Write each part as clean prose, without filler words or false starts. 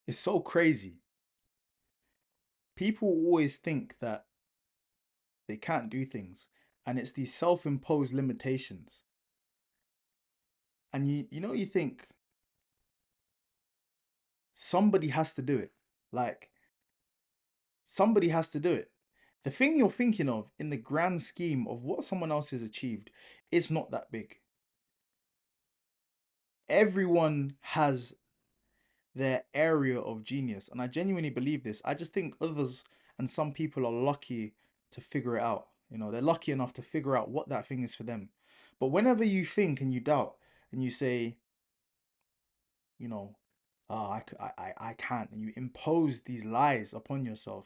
It's so crazy. People always think that they can't do things, and it's these self-imposed limitations. And you think somebody has to do it. Like, somebody has to do it. The thing you're thinking of in the grand scheme of what someone else has achieved, it's not that big. Everyone has their area of genius, and I genuinely believe this. I just think others and some people are lucky to figure it out. They're lucky enough to figure out what that thing is for them. But whenever you think and you doubt and you say, you know, oh, I can't, and you impose these lies upon yourself,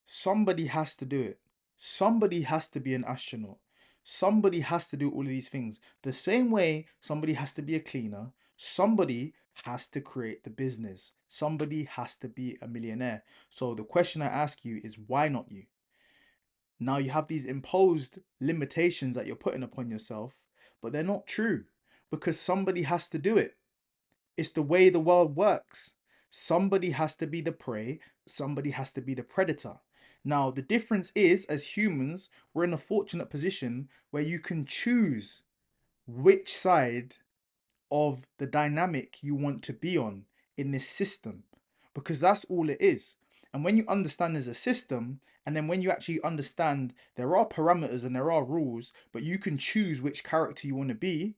somebody has to do it. Somebody has to be an astronaut. Somebody has to do all of these things. The same way somebody has to be a cleaner, somebody has to create the business. Somebody has to be a millionaire. So the question I ask you is, why not you? Now you have these imposed limitations that you're putting upon yourself, but they're not true because somebody has to do it. It's the way the world works. Somebody has to be the prey, somebody has to be the predator. Now, the difference is, as humans, we're in a fortunate position where you can choose which side of the dynamic you want to be on in this system, because that's all it is. And when you understand there's a system, and then when you actually understand there are parameters and there are rules, but you can choose which character you want to be,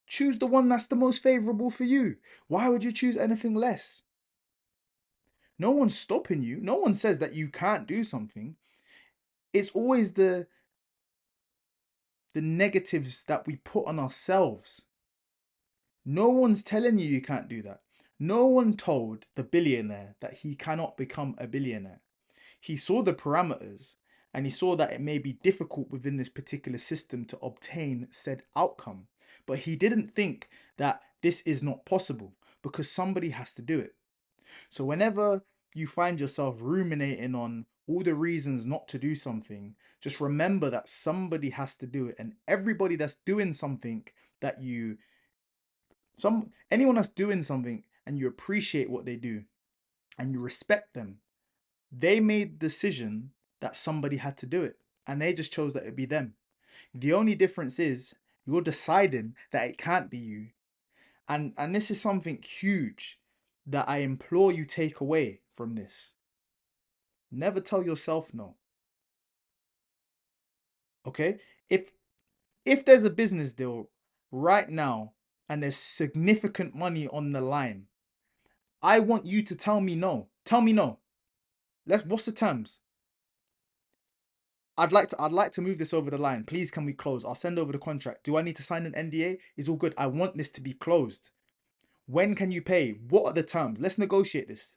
choose the one that's the most favorable for you. Why would you choose anything less? No one's stopping you. No one says that you can't do something. It's always the negatives that we put on ourselves. No one's telling you can't do that. No one told the billionaire that he cannot become a billionaire. He saw the parameters and he saw that it may be difficult within this particular system to obtain said outcome. But he didn't think that this is not possible because somebody has to do it. So whenever you find yourself ruminating on all the reasons not to do something, just remember that somebody has to do it. And everybody that's doing something that anyone that's doing something and you appreciate what they do and you respect them, they made the decision that somebody had to do it. And they just chose that it'd be them. The only difference is you're deciding that it can't be you. And this is something huge that I implore you take away from this. Never tell yourself no. Okay? If if there's a business deal right now and there's significant money on the line, I want you to tell me no. Tell me no. What's the terms? I'd like to move this over the line. Please, can we close? I'll send over the contract. Do I need to sign an NDA? It's all good. I want this to be closed. When can you pay? What are the terms? Let's negotiate this.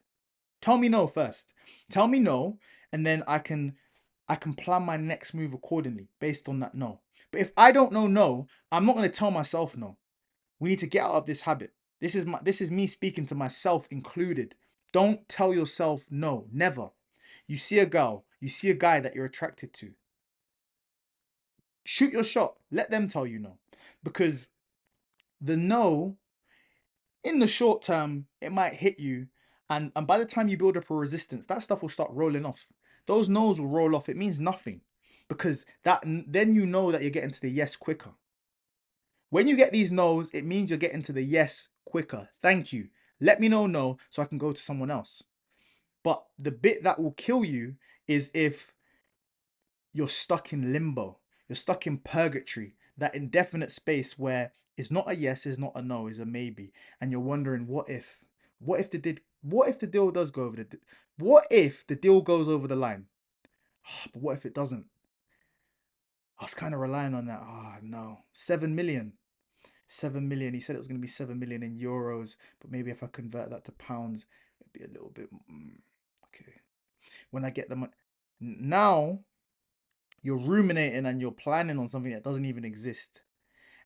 Tell me no first. Tell me no, and then I can plan my next move accordingly based on that no. But if I don't know no, I'm not going to tell myself no. We need to get out of this habit. This is me speaking to myself included. Don't tell yourself no, never. You see a girl, you see a guy that you're attracted to. Shoot your shot. Let them tell you no. Because the no, in the short term, it might hit you. And by the time you build up a resistance, that stuff will start rolling off. Those no's will roll off. It means nothing. Because then you know that you're getting to the yes quicker. When you get these no's, it means you're getting to the yes quicker. Thank you. Let me know no so I can go to someone else. But the bit that will kill you is if you're stuck in limbo. You're stuck in purgatory, that indefinite space where it's not a yes, it's not a no, it's a maybe. And you're wondering, what if? What if the deal does go over what if the deal goes over the line? But what if it doesn't? I was kind of relying on that. No. 7 million. 7 million. He said it was going to be 7 million in euros, but maybe if I convert that to pounds, it'd be a little bit. Okay. When I get the money. Now you're ruminating and you're planning on something that doesn't even exist.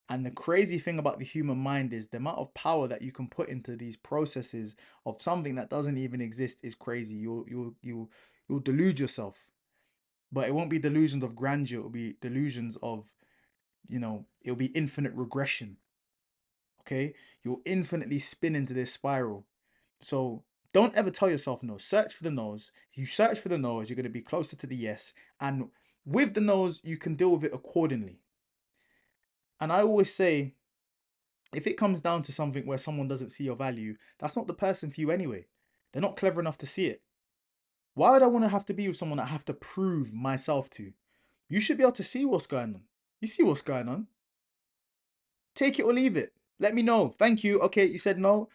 And the crazy thing about the human mind is the amount of power that you can put into these processes of something that doesn't even exist is crazy. You'll delude yourself, but it won't be delusions of grandeur. It'll be delusions of, it'll be infinite regression. Okay, you'll infinitely spin into this spiral. So don't ever tell yourself no. Search for the no's. You search for the no's, you're going to be closer to the yes. And with the no's, you can deal with it accordingly. And I always say, if it comes down to something where someone doesn't see your value, that's not the person for you anyway. They're not clever enough to see it. Why would I want to have to be with someone that I have to prove myself to? You should be able to see what's going on. You see what's going on. Take it or leave it. Let me know. Thank you. Okay, you said no.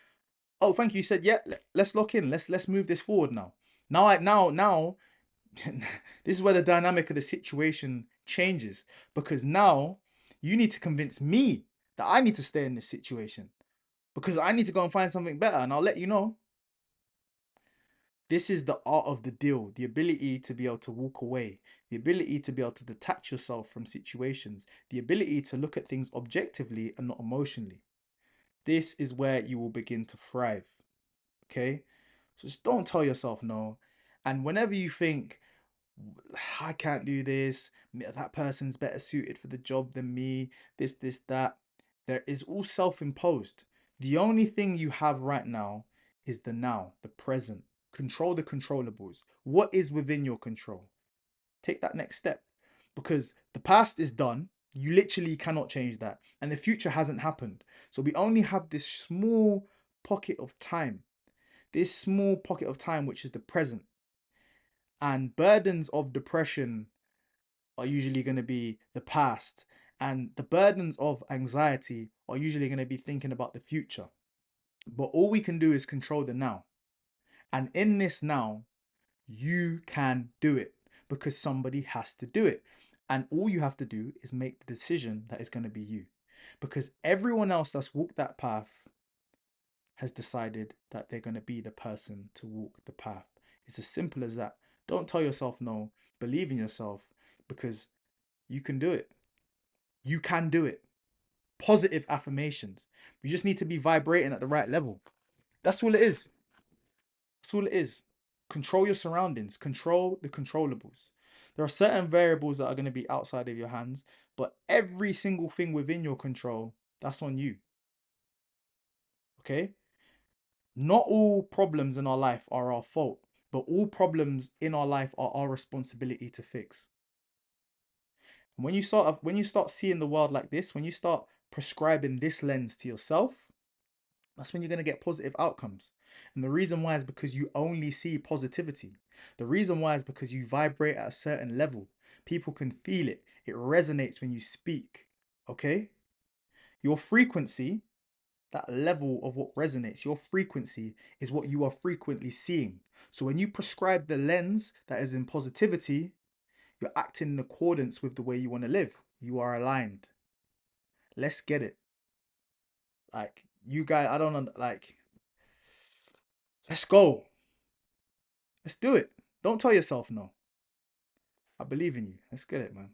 Oh, thank you. You said yeah. Let's lock in. Let's move this forward now. Now this is where the dynamic of the situation changes, because now you need to convince me that I need to stay in this situation because I need to go and find something better, and I'll let you know. This is the art of the deal, the ability to be able to walk away, the ability to be able to detach yourself from situations, the ability to look at things objectively and not emotionally. This is where you will begin to thrive. Okay? So just don't tell yourself no. And whenever you think, I can't do this, that person's better suited for the job than me, this, that, there is all self imposed. The only thing you have right now is the now, the present. Control the controllables. What is within your control? Take that next step, because the past is done. You literally cannot change that. And the future hasn't happened. So we only have this small pocket of time, which is the present. And burdens of depression are usually going to be the past. And the burdens of anxiety are usually going to be thinking about the future. But all we can do is control the now. And in this now, you can do it because somebody has to do it. And all you have to do is make the decision that is going to be you. Because everyone else that's walked that path has decided that they're going to be the person to walk the path. It's as simple as that. Don't tell yourself no. Believe in yourself, because you can do it. You can do it. Positive affirmations. You just need to be vibrating at the right level. That's all it is. That's all it is. Control your surroundings. Control the controllables. There are certain variables that are going to be outside of your hands, but every single thing within your control, that's on you. Okay? Not all problems in our life are our fault, but all problems in our life are our responsibility to fix. And when you start seeing the world like this, when you start prescribing this lens to yourself, that's when you're going to get positive outcomes. And the reason why is because you only see positivity. The reason why is because you vibrate at a certain level. People can feel it. It resonates when you speak. Okay? Your frequency, that level of what resonates, your frequency is what you are frequently seeing. So when you prescribe the lens that is in positivity, you're acting in accordance with the way you want to live. You are aligned. Let's get it. Like, you guys, I don't know, like, let's go. Let's do it. Don't tell yourself no. I believe in you. Let's get it, man.